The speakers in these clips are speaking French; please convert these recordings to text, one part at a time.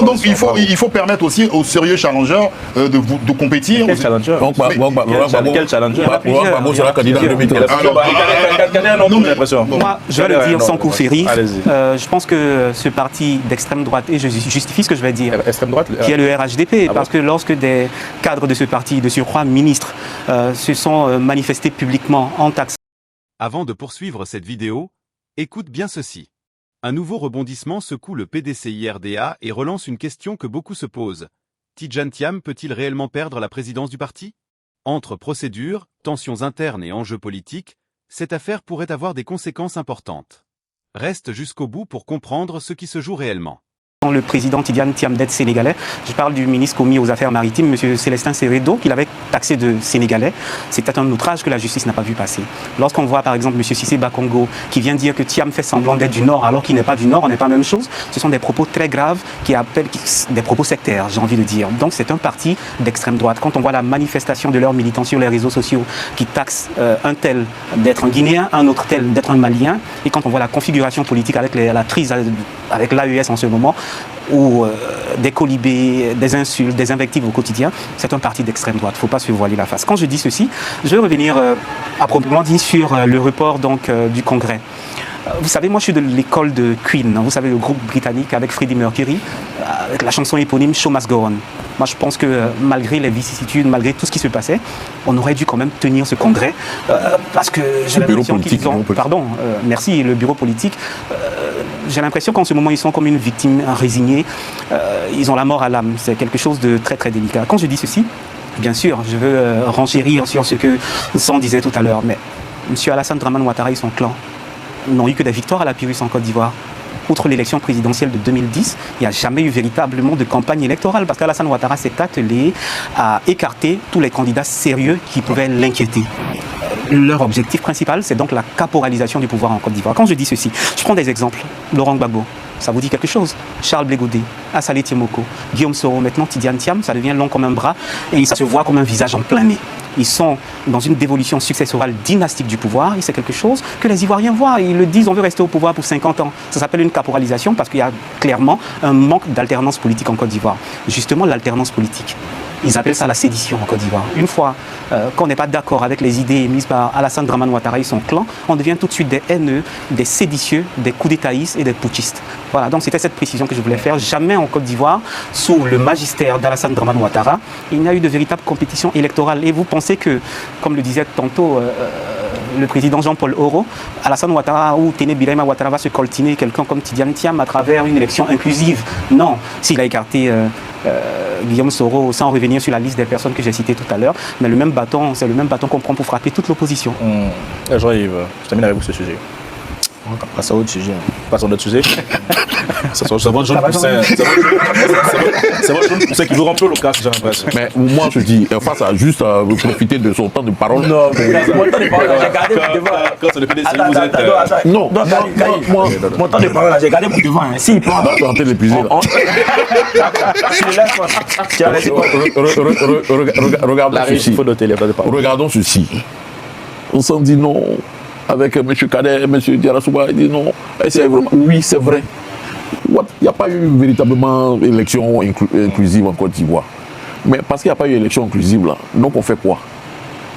Donc il faut permettre aussi aux sérieux challengers de compétir. Quel challenger? Quel challenger? Gbagbo sera candidat en 2013. Moi, je vais le dire sans coup férir. Je pense que ce parti d'extrême droite, et je justifie ce que je vais dire, qui est le RHDP, parce que lorsque des cadres de ce parti, de surcroît ministres, se sont manifestés publiquement en taxe. Avant de poursuivre cette vidéo, écoute bien ceci. Un nouveau rebondissement secoue le PDCI-RDA et relance une question que beaucoup se posent. Tidjane Thiam peut-il réellement perdre la présidence du parti? Entre procédures, tensions internes et enjeux politiques, cette affaire pourrait avoir des conséquences importantes. Reste jusqu'au bout pour comprendre ce qui se joue réellement. Le président Tidjane Thiam d'être sénégalais, je parle du ministre commis aux affaires maritimes, M. Célestin Seredo, qu'il avait taxé de sénégalais. C'était un outrage que la justice n'a pas vu passer. Lorsqu'on voit par exemple M. Cissé Bakongo qui vient dire que Thiam fait semblant d'être du Nord alors qu'il n'est pas du Nord, on n'est pas la même chose, ce sont des propos très graves qui appellent des propos sectaires, j'ai envie de dire. Donc c'est un parti d'extrême droite. Quand on voit la manifestation de leurs militants sur les réseaux sociaux qui taxent un tel d'être un Guinéen, un autre tel d'être un Malien, et quand on voit la configuration politique avec la crise avec l'AES en ce moment, ou des colibés, des insultes, des invectives au quotidien, c'est un parti d'extrême droite. Il ne faut pas se voiler la face. Quand je dis ceci, je vais revenir à proprement dit sur le report donc, du Congrès. Vous savez, moi je suis de l'école de Queen, vous savez, le groupe britannique avec Freddie Mercury, avec la chanson éponyme Show Must Go On. Moi je pense que malgré les vicissitudes, malgré tout ce qui se passait, on aurait dû quand même tenir ce congrès, parce que j'ai l'impression qu'ils ont... Pardon, merci, le bureau politique. J'ai l'impression qu'en ce moment ils sont comme une victime résignée, ils ont la mort à l'âme, c'est quelque chose de très très délicat. Quand je dis ceci, bien sûr, je veux renchérir sur ce que San disait tout à l'heure, mais M. Alassane Dramane Ouattara et son clan n'ont eu que des victoires à la Pyrrhus en Côte d'Ivoire. Outre l'élection présidentielle de 2010, il n'y a jamais eu véritablement de campagne électorale parce qu'Alassane Ouattara s'est attelé à écarter tous les candidats sérieux qui pouvaient l'inquiéter. Leur objectif principal, c'est donc la caporalisation du pouvoir en Côte d'Ivoire. Quand je dis ceci, je prends des exemples. Laurent Gbagbo, ça vous dit quelque chose? Charles Blé Goudé, Assalé Tiemoko, Guillaume Soro, maintenant Tidjane Thiam, ça devient long comme un bras et ça se voit comme un visage en plein nez. Ils sont dans une dévolution successorale dynastique du pouvoir et c'est quelque chose que les Ivoiriens voient. Ils le disent, on veut rester au pouvoir pour 50 ans. Ça s'appelle une caporalisation parce qu'il y a clairement un manque d'alternance politique en Côte d'Ivoire. Justement, l'alternance politique. Ils appellent ça la sédition en Côte d'Ivoire. Une fois qu'on n'est pas d'accord avec les idées émises par Alassane Dramane Ouattara et son clan, on devient tout de suite des haineux, des séditieux, des coups d'étaïstes et des putschistes. Voilà, donc c'était cette précision que je voulais faire. Jamais en Côte d'Ivoire, sous le magistère d'Alassane Dramane Ouattara, il n'y a eu de véritable compétition électorale. Et vous pensez que, comme le disait tantôt le président Jean-Paul Oro, Alassane Ouattara ou Téné Birahima Ouattara va se coltiner quelqu'un comme Tidjane Thiam à travers une élection inclusive? Non, s'il a écarté Guillaume Soro sans revenir sur la liste des personnes que j'ai citées tout à l'heure, mais le même bâton, c'est le même bâton qu'on prend pour frapper toute l'opposition. Jean-Yves, je termine avec vous ce sujet. Passons à autre sujet. Passons à autre sujet. C'est votre jeune poussin qui veut remplir le casque, j'ai l'impression. Mais moi je dis, face à juste profiter de son temps de parole. Non, mon temps de parole, j'ai gardé pour devant. Quand c'est le PDC, vous êtes. Non, mon temps de parole, j'ai gardé pour devant. S'il prend. Tu es en train de l'épuiser là. Regardons ceci. Regardons ceci. On s'en dit non. Avec M. Kader, M. Diarra-Souba, il dit non. Oui, c'est vrai. Il n'y a pas eu véritablement élection inclusive en Côte d'Ivoire. Mais parce qu'il n'y a pas eu élection inclusive là, donc on fait quoi?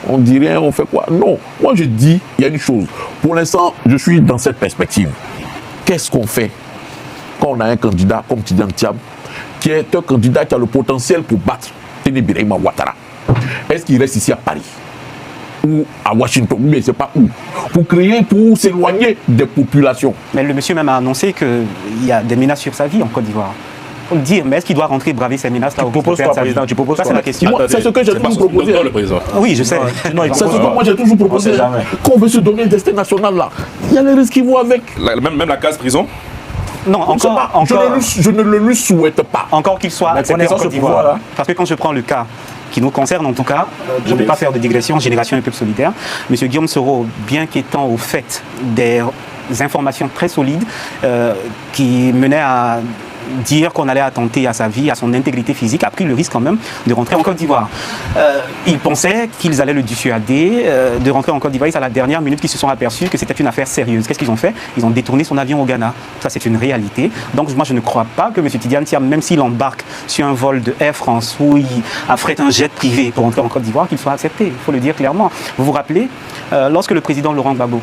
On dit rien, on fait quoi? Non. Moi je dis, il y a une chose. Pour l'instant, je suis dans cette perspective. Qu'est-ce qu'on fait quand on a un candidat comme Tidjane Thiam, qui est un candidat qui a le potentiel pour battre Téné Birahima Ouattara? Est-ce qu'il reste ici à Paris? Ou à Washington, mais c'est pas où. Pour s'éloigner des populations. Mais le monsieur même a annoncé qu'il y a des menaces sur sa vie en Côte d'Ivoire. Il faut le dire, mais est-ce qu'il doit rentrer braver ces menaces-là? Tu proposes quoi, président? Tu proposes quoi? C'est la question. C'est ce que j'ai toujours proposé. Oui, je sais. C'est ce que moi j'ai toujours proposé. Qu'on veut se donner un destin national là. Il y a les risques qui vont avec. Même la case prison? Non, encore. Je ne le lui souhaite pas. Encore qu'il soit accepté en Côte d'Ivoire. Parce que quand je prends le cas qui nous concerne en tout cas, je ne vais pas faire de digression, Génération et Peuple Solidaire. Monsieur Guillaume Soro, bien qu'étant au fait des informations très solides qui menaient à dire qu'on allait attenter à sa vie, à son intégrité physique, a pris le risque quand même de rentrer en Côte d'Ivoire. Ils pensaient qu'ils allaient le dissuader de rentrer en Côte d'Ivoire. C'est à la dernière minute qu'ils se sont aperçus que c'était une affaire sérieuse. Qu'est-ce qu'ils ont fait? Ils ont détourné son avion au Ghana. Ça, c'est une réalité. Donc, moi, je ne crois pas que M. Tidiane Thiam, même s'il embarque sur un vol de Air France où il affrète un jet privé pour rentrer en Côte d'Ivoire, qu'il soit accepté. Il faut le dire clairement. Vous vous rappelez, lorsque le président Laurent Gbagbo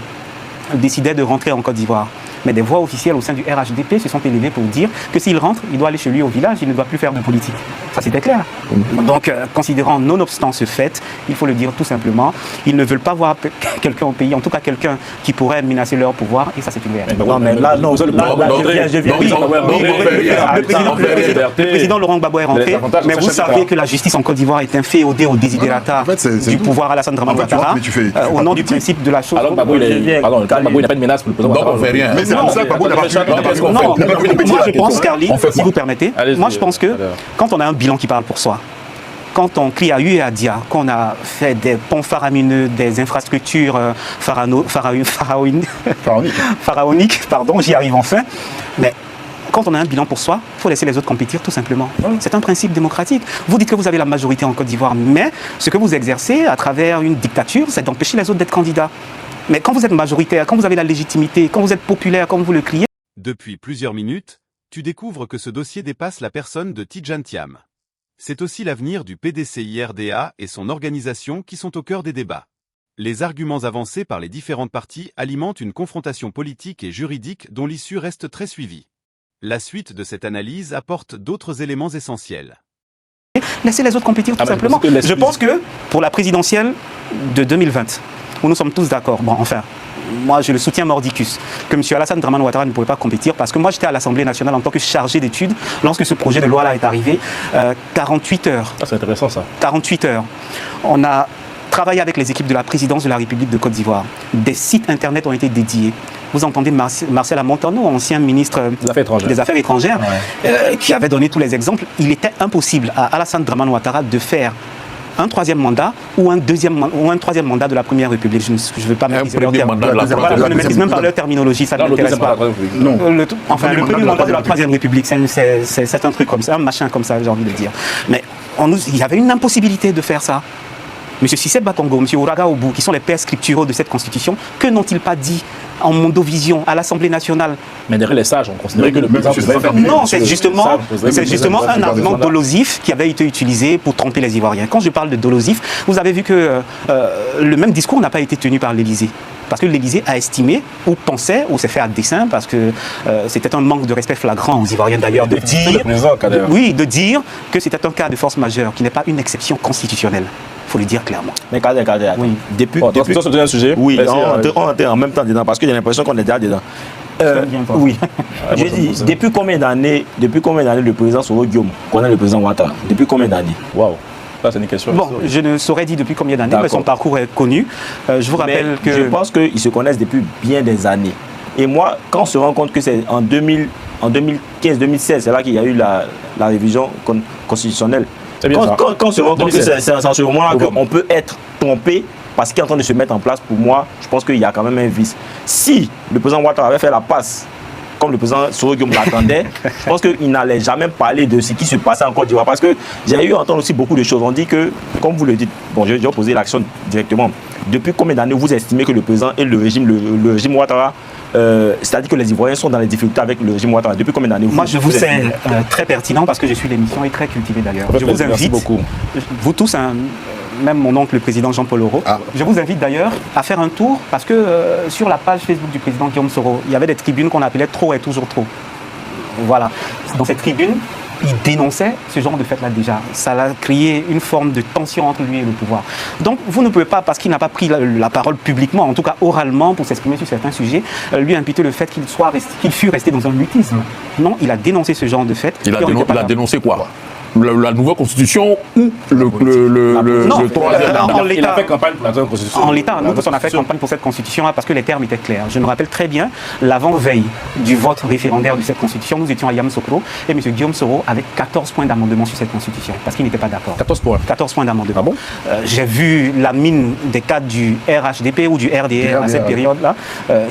décidait de rentrer en Côte d'Ivoire, mais des voix officielles au sein du RHDP se sont élevées pour dire que s'il rentre, il doit aller chez lui au village, il ne doit plus faire de politique. Ça, c'était clair. Donc, considérant nonobstant ce fait, il faut le dire tout simplement, ils ne veulent pas voir quelqu'un au pays, en tout cas quelqu'un qui pourrait menacer leur pouvoir, et ça, c'est une réalité. Non, mais là, non, je viens. Le président Laurent Gbagbo est rentré, mais vous savez que la justice en Côte d'Ivoire est inféodée au desiderata du pouvoir Alassane Dramane Ouattara, au nom du principe de la chose. Alors, Gbagbo, il n'a pas de menace pour le président. Donc, on fait rien. Non, moi je pense, Carly, si vous permettez, moi je pense que quand on a un bilan qui parle pour soi, quand on crie à U et à Dia, qu'on a fait des ponts faramineux, des infrastructures pharaoniques, pardon, j'y arrive enfin, mais quand on a un bilan pour soi, il faut laisser les autres compétir tout simplement. C'est un principe démocratique. Vous dites que vous avez la majorité en Côte d'Ivoire, mais ce que vous exercez à travers une dictature, c'est d'empêcher les autres d'être candidats. Mais quand vous êtes majoritaire, quand vous avez la légitimité, quand vous êtes populaire, comme vous le criez... Depuis plusieurs minutes, tu découvres que ce dossier dépasse la personne de Tidjane Thiam. C'est aussi l'avenir du PDCIRDA et son organisation qui sont au cœur des débats. Les arguments avancés par les différentes parties alimentent une confrontation politique et juridique dont l'issue reste très suivie. La suite de cette analyse apporte d'autres éléments essentiels. Laissez les autres compétir tout simplement. Je pense que pour la présidentielle de 2020, où nous sommes tous d'accord, bon enfin, moi je le soutiens mordicus, que M. Alassane Dramane Ouattara ne pouvait pas compétir parce que moi j'étais à l'Assemblée nationale en tant que chargé d'études lorsque ce projet de loi là est arrivé, 48 heures. Ah, c'est intéressant ça. 48 heures. On a travaillé avec les équipes de la présidence de la République de Côte d'Ivoire. Des sites internet ont été dédiés. Vous entendez Marcel Amontano, ancien ministre des Affaires étrangères, qui avait donné tous les exemples. Il était impossible à Alassane Dramane Ouattara de faire un troisième mandat ou un troisième mandat de la Première République. Je ne veux pas maîtriser leur terminologie. Je ne maîtrise même pas leur terminologie, ça ne m'intéresse pas. Le premier mandat de la Troisième République, c'est un truc comme ça, un machin comme ça, j'ai envie de dire. Mais il y avait une impossibilité de faire ça. M. Cissé Bakongo, M. Ouraga Obou, qui sont les pères scripturaux de cette constitution, que n'ont-ils pas dit en mondovision à l'Assemblée nationale? Mais derrière les sages, on considérait que le président pouvait faire... Non, c'est justement un argument dolosif qui avait été utilisé pour tromper les Ivoiriens. Quand je parle de dolosif, vous avez vu que le même discours n'a pas été tenu par l'Élysée. Parce que l'Élysée a estimé, ou pensait, ou s'est fait à dessein, parce que c'était un manque de respect flagrant aux Ivoiriens d'ailleurs, de dire que c'était un cas de force majeure, qui n'est pas une exception constitutionnelle. Il faut le dire clairement. Mais Kader, oui. Depuis c'est un sujet. Oui, on était en même temps dedans, parce que j'ai l'impression qu'on est déjà dedans. Oui. Je dis, depuis combien d'années le président Soro Guillaume connaît le président Ouattara? Depuis combien d'années? Waouh. Ça, c'est une question. Bon, je ne saurais dire depuis combien d'années, mais son parcours est connu. Je vous rappelle que... Je pense qu'ils se connaissent depuis bien des années. Et moi, quand on se rend compte que c'est en 2015-2016, c'est là qu'il y a eu la révision constitutionnelle. Quand on se rend compte que c'est à ce moment-là qu'on peut être trompé parce qu'il est en train de se mettre en place, pour moi, je pense qu'il y a quand même un vice. Si le président Ouattara avait fait la passe, comme le président Soro Guillaume l'attendait, je pense qu'il n'allait jamais parler de ce qui se passait en Côte d'Ivoire. Parce que j'ai eu à entendre aussi beaucoup de choses. On dit que, comme vous le dites, bon, je vais poser l'action directement. Depuis combien d'années vous estimez que le président et le régime Ouattara, c'est-à-dire que les Ivoiriens sont dans les difficultés avec le régime Ouattara? Depuis combien d'années Moi, je vous sais très pertinent parce que je suis l'émission et très cultivé d'ailleurs. Je vous invite, vous tous, même mon oncle le président Jean-Paul Auro, je vous invite d'ailleurs à faire un tour parce que sur la page Facebook du président Guillaume Soro, il y avait des tribunes qu'on appelait Trop et toujours trop. Voilà. Dans cette tribune, il dénonçait ce genre de fait-là déjà. Ça a créé une forme de tension entre lui et le pouvoir. Donc vous ne pouvez pas, parce qu'il n'a pas pris la parole publiquement, en tout cas oralement, pour s'exprimer sur certains sujets, lui imputer le fait qu'il fût resté dans un mutisme. Non, il a dénoncé ce genre de fait. Il a dénoncé quoi? la nouvelle constitution ou le troisième mandat. Il a fait campagne pour la nouvelle constitution. En l'état, nous, on a fait campagne pour cette constitution parce que les termes étaient clairs. Je me rappelle très bien, l'avant-veille du vote référendaire de cette constitution, nous étions à Yamoussoukro et M. Guillaume Soro avait 14 points d'amendement sur cette constitution parce qu'il n'était pas d'accord. 14 points. 14 points d'amendement. Ah bon? J'ai vu la mine des cadres du RHDP ou du RDR à cette période-là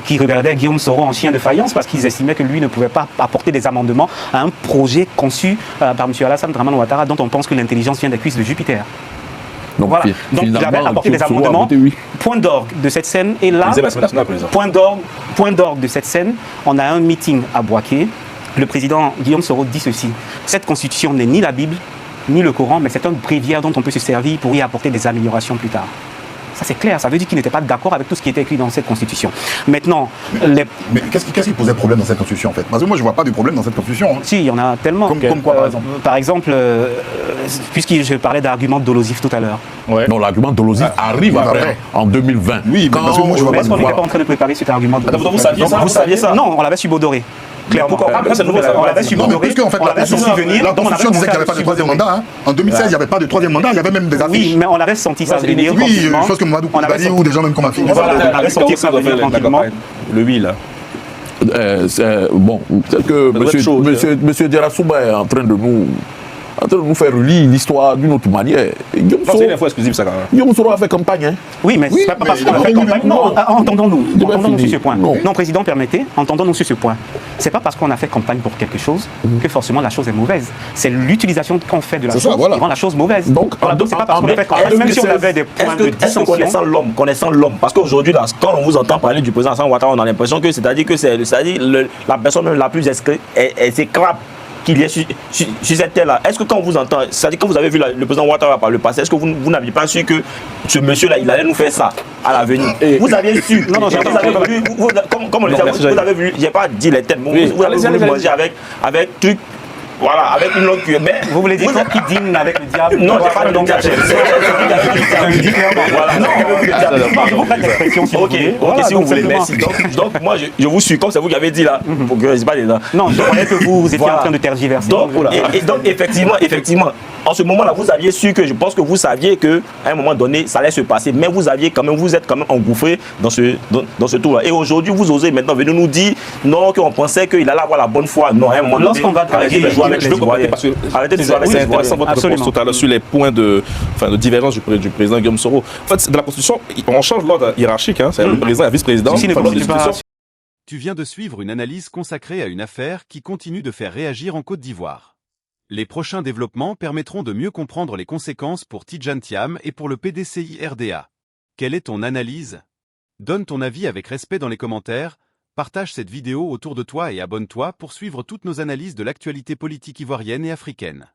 qui regardaient Guillaume Soro en chien de faïence parce qu'ils estimaient que lui ne pouvait pas apporter des amendements à un projet conçu par M. Alassane Dramane Ouattara dont on pense que l'intelligence vient des cuisses de Jupiter. Donc, Voilà. Donc il avait apporté des amendements. Point d'orgue de cette scène. Et là, point d'orgue de cette scène, on a un meeting à Boaké. Le président Guillaume Soro dit ceci: cette constitution n'est ni la Bible, ni le Coran, mais c'est un bréviaire dont on peut se servir pour y apporter des améliorations plus tard. Ça c'est clair, ça veut dire qu'il n'était pas d'accord avec tout ce qui était écrit dans cette constitution. Maintenant, Mais qu'est-ce qui posait problème dans cette constitution en fait? Parce que moi je vois pas de problème dans cette constitution. Hein. Si, il y en a tellement. Comme quoi par exemple? Par exemple, puisque je parlais d'argument dolosif tout à l'heure. Ouais. Non, l'argument dolosif arrive après, en 2020. Oui, parce que moi je vois Mais pas est-ce de qu'on n'était problème. pas en train de préparer cet argument dolosif? Vous saviez ça? Vous saviez ça? Non, on l'avait subodoré. Clairement. Pourquoi? C'est nouveau, ça. On l'avait Non, mais subodoré. puisque en fait, on l'avait senti venir. la donc on avait constitution disait qu'il n'y avait pas de commencé à troisième mandat. Hein. En 2016, il n'y avait pas de troisième mandat, il y avait même des affiches. Oui, mais on avait senti ça venir. Oui, tranquillement. je pense que Mamadou On avait Koulibaly ou des gens même comme Afine. Voilà, on avait senti ça venir tranquillement. Le 8 là. Bon, peut-être que monsieur Diarasouba est en train de nous faire relire l'histoire d'une autre manière. C'est une info exclusive ça quand même. Guillaume Soro a fait campagne. Hein. Oui, mais c'est pas parce qu'on a fait campagne. Non, entendons-nous. Entendons-nous sur ce point. Non. Non, président, permettez, entendons-nous sur ce point. C'est pas parce qu'on a fait campagne pour quelque chose que forcément la chose est mauvaise. C'est l'utilisation qu'on fait de la chose qui rend la chose mauvaise. Donc, Voilà, donc c'est pas parce qu'on a fait campagne, même si on avait des points de dissension. Connaissant l'homme, parce qu'aujourd'hui, quand on vous entend parler du président Alassane Ouattara, on a l'impression que c'est-à-dire que la personne la plus exécrable qu'il y ait sur cette terre-là. Est-ce que quand on vous entend, c'est-à-dire quand vous avez vu le président Ouattara par le passé, est-ce que vous n'aviez pas su que ce monsieur-là, il allait nous faire ça à l'avenir? Vous aviez su. Non, vous avez vu, comme on le disait, vous avez vu, j'ai pas dit les termes, vous avez voulu manger avec truc. Voilà, avec une longue cuillère. Mais vous voulez dire qui dîne avec le diable? Non, j'ai pas de diable. Ok, si vous voulez, merci. Donc, moi, je vous suis, comme c'est vous qui avez dit là, pour que je ne dise pas les dents. Non, je croyais que vous étiez en train de tergiverser. Donc, effectivement, en ce moment-là, vous aviez su que je pense que vous saviez qu'à un moment donné, ça allait se passer, mais vous êtes quand même engouffré dans ce tour-là. Et aujourd'hui, vous osez maintenant venir nous dire non, qu'on pensait qu'il allait avoir la bonne foi. Non, à un moment donné, lorsqu'on va travailler, je veux compléter parce que arrêtez de jouer avec c'est intéressant votre réponse tout à l'heure sur les points de divergence du président Guillaume Soro. En fait, dans la Constitution, on change l'ordre hiérarchique, hein, c'est le président et le vice-président. Tu viens de suivre une analyse consacrée à une affaire qui continue de faire réagir en Côte d'Ivoire. Les prochains développements permettront de mieux comprendre les conséquences pour Tidjane Thiam et pour le PDCI-RDA. Quelle est ton analyse? Donne ton avis avec respect dans les commentaires, partage cette vidéo autour de toi et abonne-toi pour suivre toutes nos analyses de l'actualité politique ivoirienne et africaine.